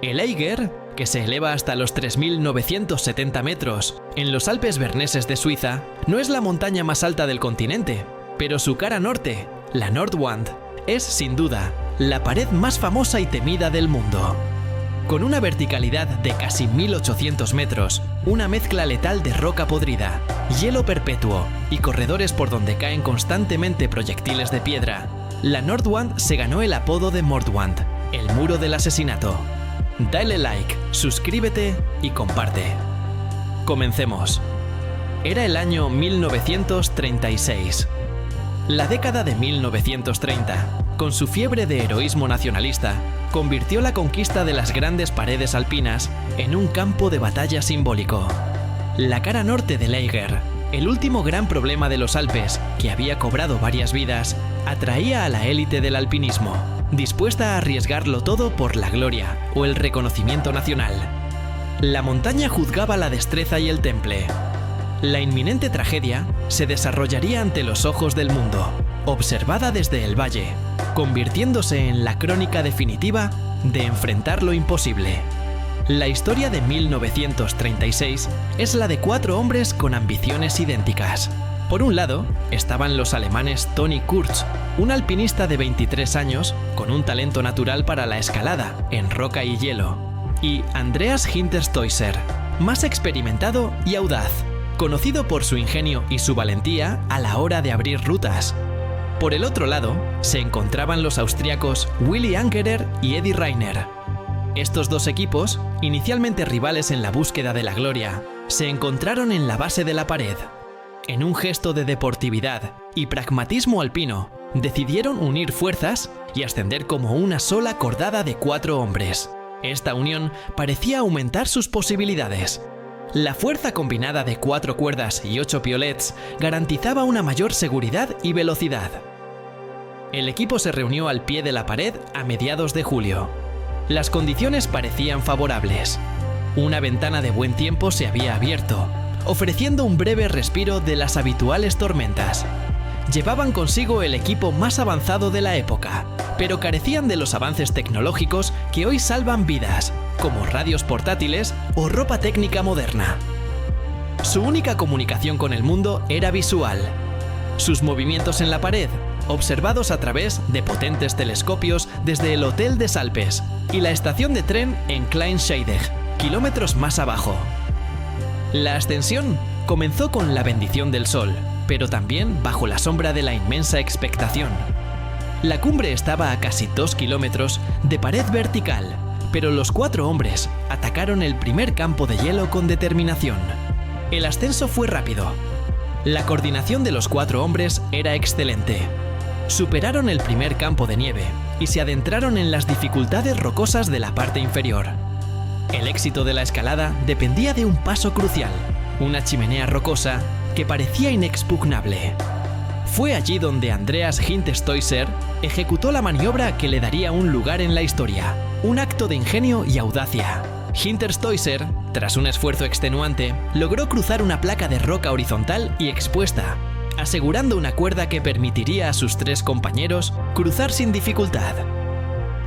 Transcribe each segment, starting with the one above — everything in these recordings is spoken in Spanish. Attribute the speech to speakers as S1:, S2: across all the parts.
S1: El Eiger, que se eleva hasta los 3.970 metros en los Alpes berneses de Suiza, no es la montaña más alta del continente, pero su cara norte, la Nordwand, es sin duda la pared más famosa y temida del mundo. Con una verticalidad de casi 1.800 metros, una mezcla letal de roca podrida, hielo perpetuo y corredores por donde caen constantemente proyectiles de piedra, la Nordwand se ganó el apodo de Mordwand, el muro del asesinato. Dale like, suscríbete y comparte. Comencemos. Era el año 1936. La década de 1930, con su fiebre de heroísmo nacionalista, convirtió la conquista de las grandes paredes alpinas en un campo de batalla simbólico. La cara norte del Eiger, el último gran problema de los Alpes, que había cobrado varias vidas, atraía a la élite del alpinismo, dispuesta a arriesgarlo todo por la gloria o el reconocimiento nacional. La montaña juzgaba la destreza y el temple. La inminente tragedia se desarrollaría ante los ojos del mundo, observada desde el valle, convirtiéndose en la crónica definitiva de enfrentar lo imposible. La historia de 1936 es la de 4 hombres con ambiciones idénticas. Por un lado, estaban los alemanes Toni Kurz, un alpinista de 23 años con un talento natural para la escalada en roca y hielo, y Andreas Hinterstoiser, más experimentado y audaz, conocido por su ingenio y su valentía a la hora de abrir rutas. Por el otro lado, se encontraban los austriacos Willi Ankerer y Eddie Rainer. Estos dos equipos, inicialmente rivales en la búsqueda de la gloria, se encontraron en la base de la pared. En un gesto de deportividad y pragmatismo alpino, decidieron unir fuerzas y ascender como una sola cordada de 4 hombres. Esta unión parecía aumentar sus posibilidades. La fuerza combinada de 4 cuerdas y 8 piolets garantizaba una mayor seguridad y velocidad. El equipo se reunió al pie de la pared a mediados de julio. Las condiciones parecían favorables. Una ventana de buen tiempo se había abierto, ofreciendo un breve respiro de las habituales tormentas. Llevaban consigo el equipo más avanzado de la época, pero carecían de los avances tecnológicos que hoy salvan vidas, como radios portátiles o ropa técnica moderna. Su única comunicación con el mundo era visual. Sus movimientos en la pared, observados a través de potentes telescopios desde el Hotel des Alpes y la estación de tren en Kleinscheidegg, kilómetros más abajo. La ascensión comenzó con la bendición del sol, pero también bajo la sombra de la inmensa expectación. La cumbre estaba a casi 2 kilómetros de pared vertical, pero los 4 hombres atacaron el primer campo de hielo con determinación. El ascenso fue rápido. La coordinación de los 4 hombres era excelente. Superaron el primer campo de nieve y se adentraron en las dificultades rocosas de la parte inferior. El éxito de la escalada dependía de un paso crucial, una chimenea rocosa que parecía inexpugnable. Fue allí donde Andreas Hinterstoiser ejecutó la maniobra que le daría un lugar en la historia, un acto de ingenio y audacia. Hinterstoiser, tras un esfuerzo extenuante, logró cruzar una placa de roca horizontal y expuesta, asegurando una cuerda que permitiría a sus 3 compañeros cruzar sin dificultad.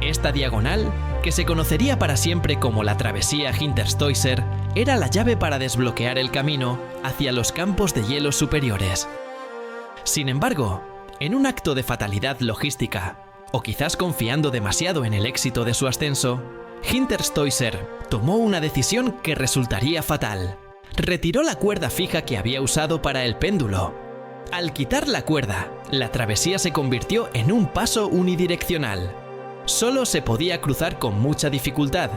S1: Esta diagonal, que se conocería para siempre como la travesía Hinterstoiser, era la llave para desbloquear el camino hacia los campos de hielo superiores. Sin embargo, en un acto de fatalidad logística, o quizás confiando demasiado en el éxito de su ascenso, Hinterstoiser tomó una decisión que resultaría fatal. Retiró la cuerda fija que había usado para el péndulo. Al quitar la cuerda, la travesía se convirtió en un paso unidireccional. Solo se podía cruzar con mucha dificultad,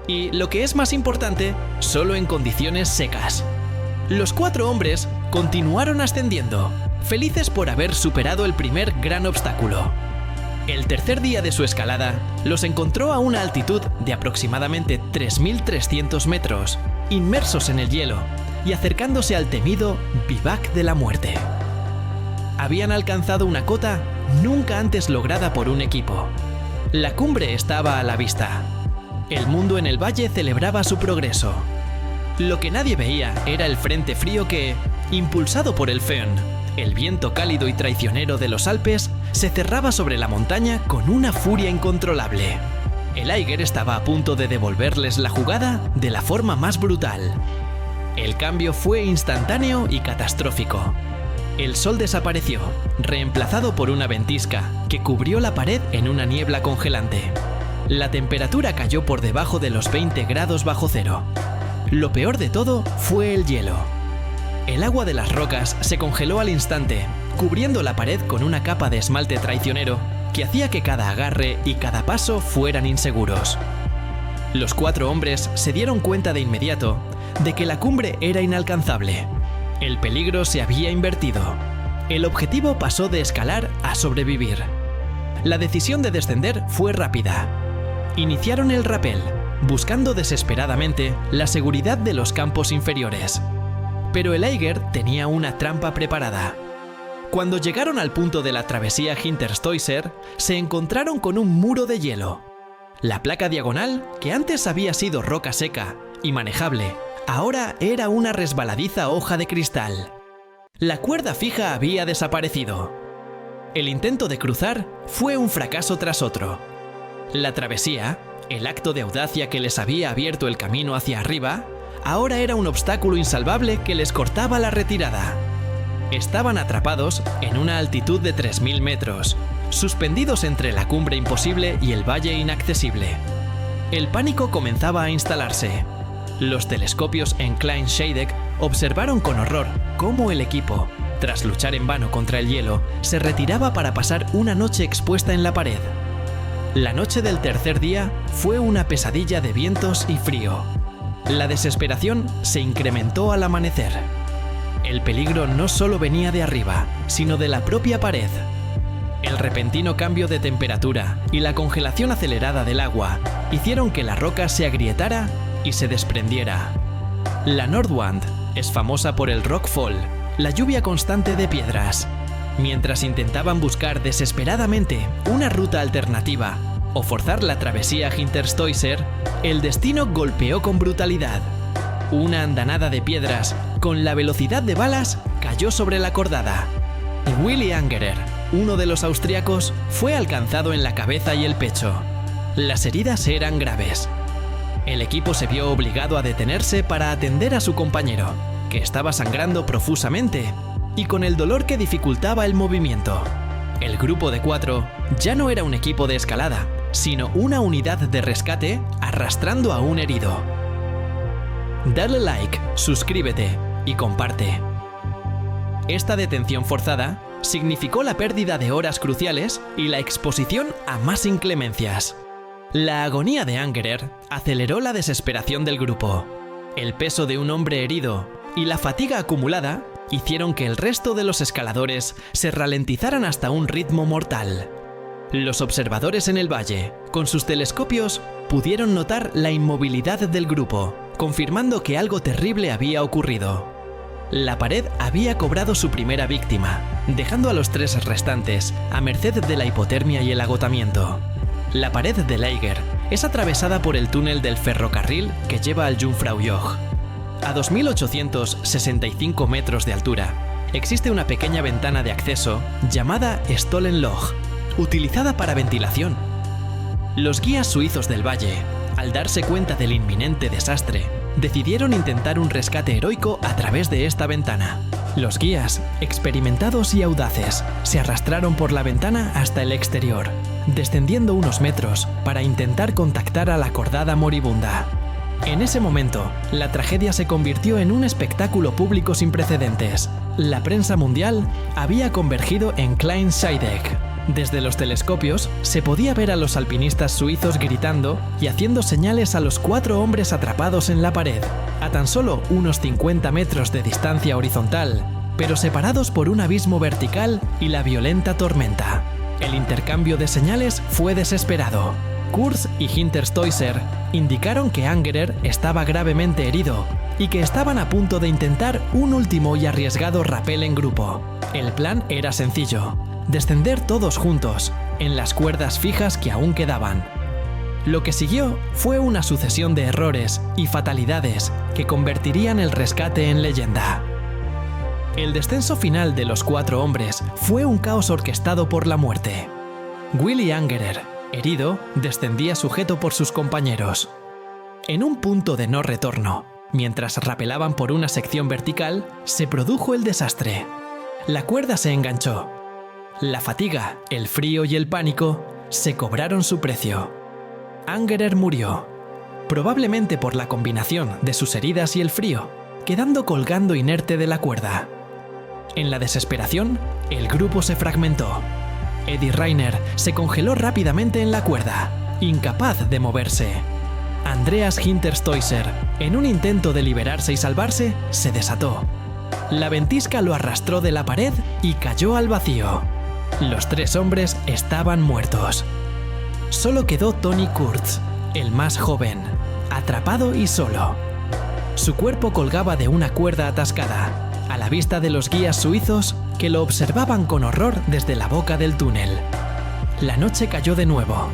S1: y, lo que es más importante, solo en condiciones secas. Los 4 hombres continuaron ascendiendo, felices por haber superado el primer gran obstáculo. El tercer día de su escalada los encontró a una altitud de aproximadamente 3.300 metros, inmersos en el hielo y acercándose al temido Vivac de la Muerte. Habían alcanzado una cota nunca antes lograda por un equipo. La cumbre estaba a la vista. El mundo en el valle celebraba su progreso. Lo que nadie veía era el frente frío que, impulsado por el Föhn, el viento cálido y traicionero de los Alpes, se cerraba sobre la montaña con una furia incontrolable. El Eiger estaba a punto de devolverles la jugada de la forma más brutal. El cambio fue instantáneo y catastrófico. El sol desapareció, reemplazado por una ventisca que cubrió la pared en una niebla congelante. La temperatura cayó por debajo de los 20 grados bajo cero. Lo peor de todo fue el hielo. El agua de las rocas se congeló al instante, cubriendo la pared con una capa de esmalte traicionero que hacía que cada agarre y cada paso fueran inseguros. Los 4 hombres se dieron cuenta de inmediato de que la cumbre era inalcanzable. El peligro se había invertido. El objetivo pasó de escalar a sobrevivir. La decisión de descender fue rápida. Iniciaron el rappel, buscando desesperadamente la seguridad de los campos inferiores. Pero el Eiger tenía una trampa preparada. Cuando llegaron al punto de la travesía Hinterstoiser, se encontraron con un muro de hielo. La placa diagonal, que antes había sido roca seca y manejable, ahora era una resbaladiza hoja de cristal. La cuerda fija había desaparecido. El intento de cruzar fue un fracaso tras otro. La travesía, el acto de audacia que les había abierto el camino hacia arriba, ahora era un obstáculo insalvable que les cortaba la retirada. Estaban atrapados en una altitud de 3000 metros, suspendidos entre la cumbre imposible y el valle inaccesible. El pánico comenzaba a instalarse. Los telescopios en Klein Scheidegg observaron con horror cómo el equipo, tras luchar en vano contra el hielo, se retiraba para pasar una noche expuesta en la pared. La noche del tercer día fue una pesadilla de vientos y frío. La desesperación se incrementó al amanecer. El peligro no solo venía de arriba, sino de la propia pared. El repentino cambio de temperatura y la congelación acelerada del agua hicieron que la roca se agrietara y se desprendiera. La Nordwand es famosa por el rockfall, la lluvia constante de piedras. Mientras intentaban buscar desesperadamente una ruta alternativa o forzar la travesía Hinterstoiser, el destino golpeó con brutalidad. Una andanada de piedras, con la velocidad de balas, cayó sobre la cordada. Willi Angerer, uno de los austriacos, fue alcanzado en la cabeza y el pecho. Las heridas eran graves. El equipo se vio obligado a detenerse para atender a su compañero, que estaba sangrando profusamente y con el dolor que dificultaba el movimiento. El grupo de 4 ya no era un equipo de escalada, sino una unidad de rescate arrastrando a un herido. Dale like, suscríbete y comparte. Esta detención forzada significó la pérdida de horas cruciales y la exposición a más inclemencias. La agonía de Angerer aceleró la desesperación del grupo. El peso de un hombre herido y la fatiga acumulada hicieron que el resto de los escaladores se ralentizaran hasta un ritmo mortal. Los observadores en el valle, con sus telescopios, pudieron notar la inmovilidad del grupo, confirmando que algo terrible había ocurrido. La pared había cobrado su primera víctima, dejando a los 3 restantes a merced de la hipotermia y el agotamiento. La pared del Eiger es atravesada por el túnel del ferrocarril que lleva al Jungfraujoch. A 2.865 metros de altura, existe una pequeña ventana de acceso llamada Stollenloch, utilizada para ventilación. Los guías suizos del valle, al darse cuenta del inminente desastre, decidieron intentar un rescate heroico a través de esta ventana. Los guías, experimentados y audaces, se arrastraron por la ventana hasta el exterior, descendiendo unos metros para intentar contactar a la cordada moribunda. En ese momento, la tragedia se convirtió en un espectáculo público sin precedentes. La prensa mundial había convergido en Klein Scheidegg. Desde los telescopios se podía ver a los alpinistas suizos gritando y haciendo señales a los 4 hombres atrapados en la pared, a tan solo unos 50 metros de distancia horizontal, pero separados por un abismo vertical y la violenta tormenta. El intercambio de señales fue desesperado. Kurz y Hinterstoiser indicaron que Angerer estaba gravemente herido y que estaban a punto de intentar un último y arriesgado rappel en grupo. El plan era sencillo: descender todos juntos, en las cuerdas fijas que aún quedaban. Lo que siguió fue una sucesión de errores y fatalidades que convertirían el rescate en leyenda. El descenso final de los 4 hombres fue un caos orquestado por la muerte. Willi Angerer, Herido, descendía sujeto por sus compañeros. En un punto de no retorno, mientras rapelaban por una sección vertical, se produjo el desastre. La cuerda se enganchó. La fatiga, el frío y el pánico se cobraron su precio. Angerer murió, probablemente por la combinación de sus heridas y el frío, quedando colgando inerte de la cuerda. En la desesperación, el grupo se fragmentó. Eddie Rayner se congeló rápidamente en la cuerda, incapaz de moverse. Andreas Hinterstoiser, en un intento de liberarse y salvarse, se desató. La ventisca lo arrastró de la pared y cayó al vacío. Los 3 hombres estaban muertos. Solo quedó Tony Kurtz, el más joven, atrapado y solo. Su cuerpo colgaba de una cuerda atascada, a la vista de los guías suizos que lo observaban con horror desde la boca del túnel. La noche cayó de nuevo.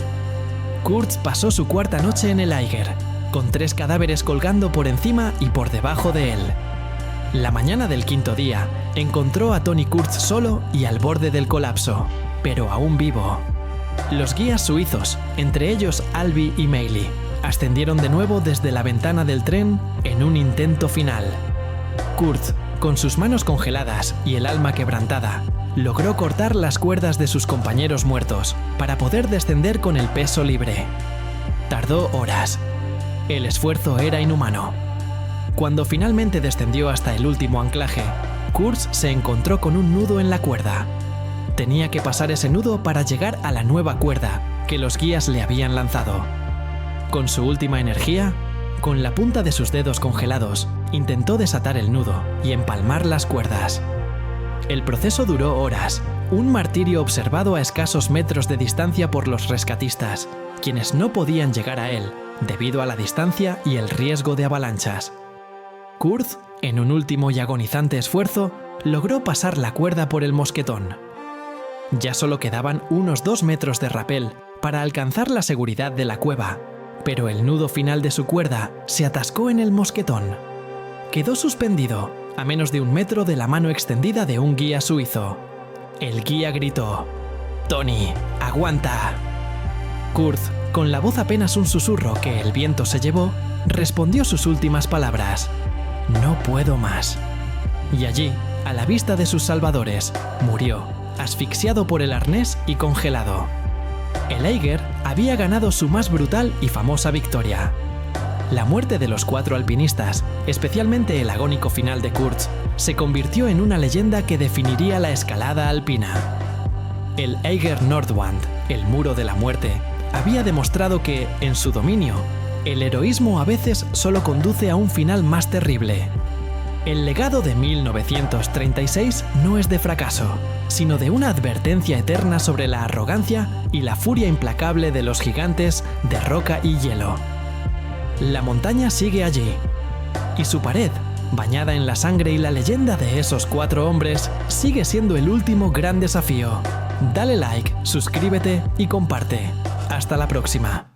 S1: Kurtz pasó su cuarta noche en el Eiger, con 3 cadáveres colgando por encima y por debajo de él. La mañana del 5.º día, encontró a Tony Kurtz solo y al borde del colapso, pero aún vivo. Los guías suizos, entre ellos Albi y Meili, ascendieron de nuevo desde la ventana del tren en un intento final. Kurtz, con sus manos congeladas y el alma quebrantada, logró cortar las cuerdas de sus compañeros muertos para poder descender con el peso libre. Tardó horas. El esfuerzo era inhumano. Cuando finalmente descendió hasta el último anclaje, Kurtz se encontró con un nudo en la cuerda. Tenía que pasar ese nudo para llegar a la nueva cuerda que los guías le habían lanzado. Con su última energía, con la punta de sus dedos congelados, intentó desatar el nudo y empalmar las cuerdas. El proceso duró horas, un martirio observado a escasos metros de distancia por los rescatistas, quienes no podían llegar a él debido a la distancia y el riesgo de avalanchas. Kurtz, en un último y agonizante esfuerzo, logró pasar la cuerda por el mosquetón. Ya solo quedaban unos 2 metros de rapel para alcanzar la seguridad de la cueva, pero el nudo final de su cuerda se atascó en el mosquetón. Quedó suspendido a menos de 1 metro de la mano extendida de un guía suizo. El guía gritó: «Tony, aguanta». Kurtz, con la voz apenas un susurro que el viento se llevó, respondió sus últimas palabras: «No puedo más». Y allí, a la vista de sus salvadores, murió, asfixiado por el arnés y congelado. El Eiger había ganado su más brutal y famosa victoria. La muerte de los 4 alpinistas, especialmente el agónico final de Kurtz, se convirtió en una leyenda que definiría la escalada alpina. El Eiger Nordwand, el muro de la muerte, había demostrado que, en su dominio, el heroísmo a veces solo conduce a un final más terrible. El legado de 1936 no es de fracaso, sino de una advertencia eterna sobre la arrogancia y la furia implacable de los gigantes de roca y hielo. La montaña sigue allí, y su pared, bañada en la sangre y la leyenda de esos 4 hombres, sigue siendo el último gran desafío. Dale like, suscríbete y comparte. Hasta la próxima.